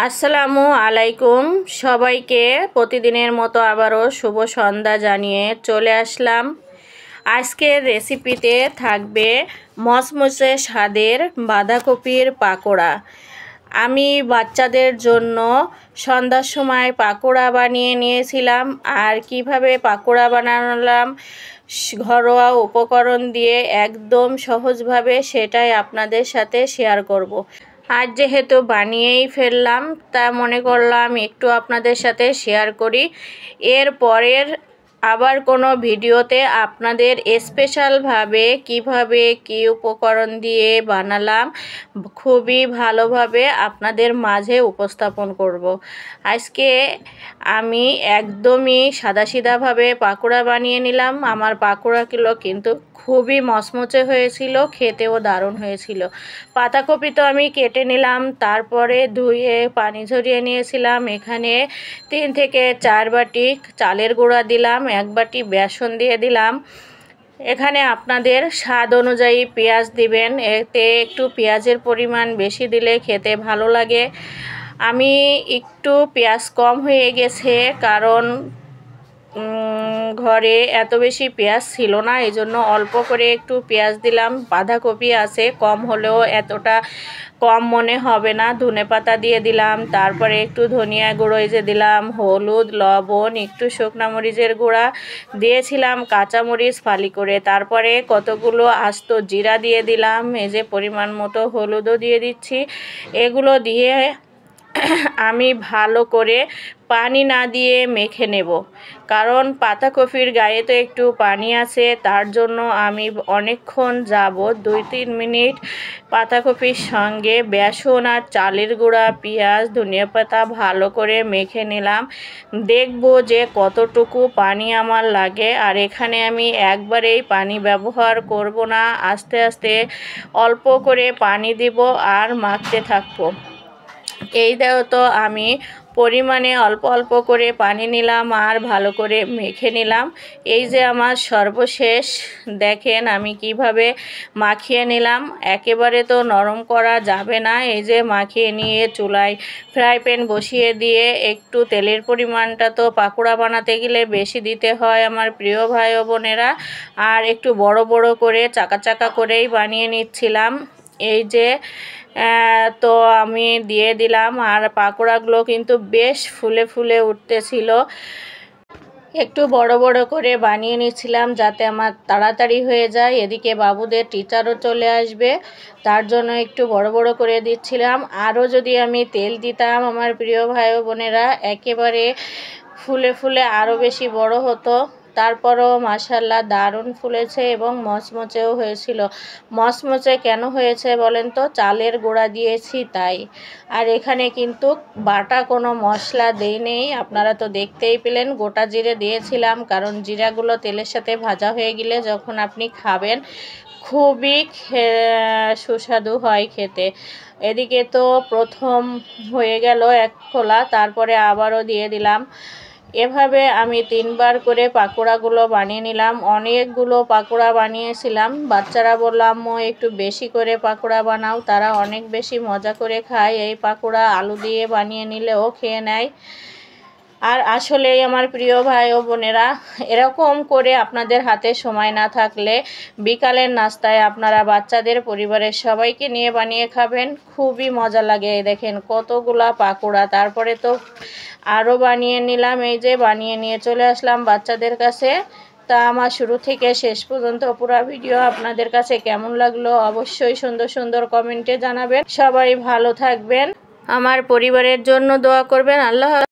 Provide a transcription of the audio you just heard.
আসসালামু আলাইকুম সবাইকে প্রতিদিনের মতো আবারও শুভ সন্ধ্যা জানিয়ে চলে আসলাম। আজকের রেসিপিতে থাকবে মচমচে স্বাদের বাঁধাকপির পাকোড়া। আমি বাচ্চাদের জন্য সন্ধ্যার সময় পাকোড়া বানিয়ে নিয়েছিলাম, আর কিভাবে পাকোড়া বানালাম ঘরোয়া উপকরণ দিয়ে একদম সহজভাবে সেটাই আপনাদের সাথে শেয়ার করব। আজ যেহেতু বানিয়েই ফেললাম, তা মনে করলাম একটু আপনাদের সাথে শেয়ার করি। এর পরের আবার কোনো ভিডিওতে আপনাদের স্পেশালভাবে কিভাবে কি উপকরণ দিয়ে বানালাম খুবই ভালোভাবে আপনাদের মাঝে উপস্থাপন করব। আজকে আমি একদমই সাদাসিধাভাবে পাকোড়া বানিয়ে নিলাম। আমার পাকোড়াগুলো কিন্তু খুবই মচমচে হয়েছিল, খেতেও দারুণ হয়েছিল। পাতাকপি তো আমি কেটে নিলাম, তারপরে ধুয়ে পানি ঝরিয়ে নিয়েছিলাম। এখানে 3 থেকে 4 বাটি চালের গুঁড়া দিলাম, 1 বাটি বেসন দিয়ে দিলাম। এখানে আপনাদের স্বাদ অনুযায়ী পেঁয়াজ দিবেন, এতে একটু পেঁয়াজের পরিমাণ বেশি দিলে খেতে ভালো লাগে। আমি একটু পেঁয়াজ কম হয়ে গেছে, কারণ ঘরে এত বেশি পেঁয়াজ ছিল না, এই জন্য অল্প করে একটু পেঁয়াজ দিলাম। বাঁধাকপি আছে, কম হলেও এতটা কম মনে হবে না। ধনেপাতা দিয়ে দিলাম, তারপরে একটু ধনিয়া গুঁড়ো এই যে দিলাম, হলুদ, লবণ, একটু শুকনো মরিচের গুঁড়া দিয়েছিলাম, কাঁচামরিচ ফালি করে, তারপরে কতগুলো আস্ত জিরা দিয়ে দিলাম। এই যে পরিমাণ মতো হলুদও দিয়ে দিচ্ছি। এগুলো দিয়ে আমি ভালো করে পানি না দিয়ে মেখে নেব, কারণ পাতাকপির গায়ে তো একটু পানি আছে, তার জন্য আমি অনেকক্ষণ যাবত 2-3 মিনিট পাতাকপির সঙ্গে বেসন আর চালের গুঁড়া, পেঁয়াজ, ধনিয়াপাতা ভালো করে মেখে নিলাম। দেখব যে কতটুকু পানি আমার লাগে। আর এখানে আমি একবারেই পানি ব্যবহার করব না, আস্তে আস্তে অল্প করে পানি দিব আর মাখতে থাকবো। এই দেখো তো আমি পরিমাণে অল্প অল্প করে পানি নিলাম আর ভালো করে মেখে নিলাম। এই যে আমার সর্বশেষ দেখেন আমি কিভাবে মাখিয়ে নিলাম। একেবারে তো নরম করা যাবে না। এই যে মাখিয়ে নিয়ে চুলায় ফ্রাই প্যান বসিয়ে দিয়ে একটু তেলের পরিমাণটা তো পাকোড়া বানাতে গেলে বেশি দিতে হয় আমার প্রিয় ভাই ও বোনেরা। আর একটু বড় বড় করে চাকা চাকা করেই বানিয়ে নিচ্ছিলাম। এই যে তো আমি দিয়ে দিলাম, আর পাকোড়াগুলো কিন্তু বেশ ফুলে ফুলে উঠতেছিল। একটু বড় বড় করে বানিয়ে নিচ্ছিলাম যাতে আমার তাড়াতাড়ি হয়ে যায়। এদিকে বাবুদের টিচারও চলে আসবে, তার জন্য একটু বড় বড় করে দিচ্ছিলাম। আরও যদি আমি তেল দিতাম আমার প্রিয় ভাই ও বোনেরা, একেবারে ফুলে ফুলে আরও বেশি বড় হতো। তারপরও মাশাআল্লাহ দারুণ ফুলেছে এবং মচমচেও হয়েছিল। মচমচে কেন হয়েছে বলেন তো? চালের গুঁড়া দিয়েছি তাই। আর এখানে কিন্তু বাটা কোনো মশলা দেই নেই, আপনারা তো দেখতেই পেলেন। গোটা জিরে দিয়েছিলাম, কারণ জিরাগুলো তেলের সাথে ভাজা হয়ে গেলে যখন আপনি খাবেন খুবই সুস্বাদু হয় খেতে। এদিকে তো প্রথম হয়ে গেল 1 খোলা, তারপরে আবারও দিয়ে দিলাম। এভাবে আমি 3 বার করে পাকোড়াগুলো বানিয়ে নিলাম। অনেকগুলো পাকোড়া বানিয়েছিলাম। বাচ্চারা বলল আম্মু একটু বেশি করে পাকোড়া বানাও, তারা অনেক বেশি মজা করে খায় এই পাকোড়া। আলু দিয়ে বানিয়ে নিলেও খেয়ে নেয়। আর আসলেই আমার প্রিয় ভাই ও বোনেরা, এরকম করে আপনাদের হাতে সময় না থাকলে বিকালের নাস্তায় আপনারা বাচ্চাদের পরিবারের সবাইকে নিয়ে বানিয়ে খাবেন, খুবই মজা লাগে। দেখেন কতগুলা পাকোড়া, তারপরে তো আরও বানিয়ে নিলাম। এই যে বানিয়ে নিয়ে চলে আসলাম বাচ্চাদের কাছে। তা আমার শুরু থেকে শেষ পর্যন্ত পুরো ভিডিও আপনাদের কাছে কেমন লাগলো অবশ্যই সুন্দর সুন্দর কমেন্টে জানাবেন। সবাই ভালো থাকবেন, আমার পরিবারের জন্য দোয়া করবেন। আল্লাহ।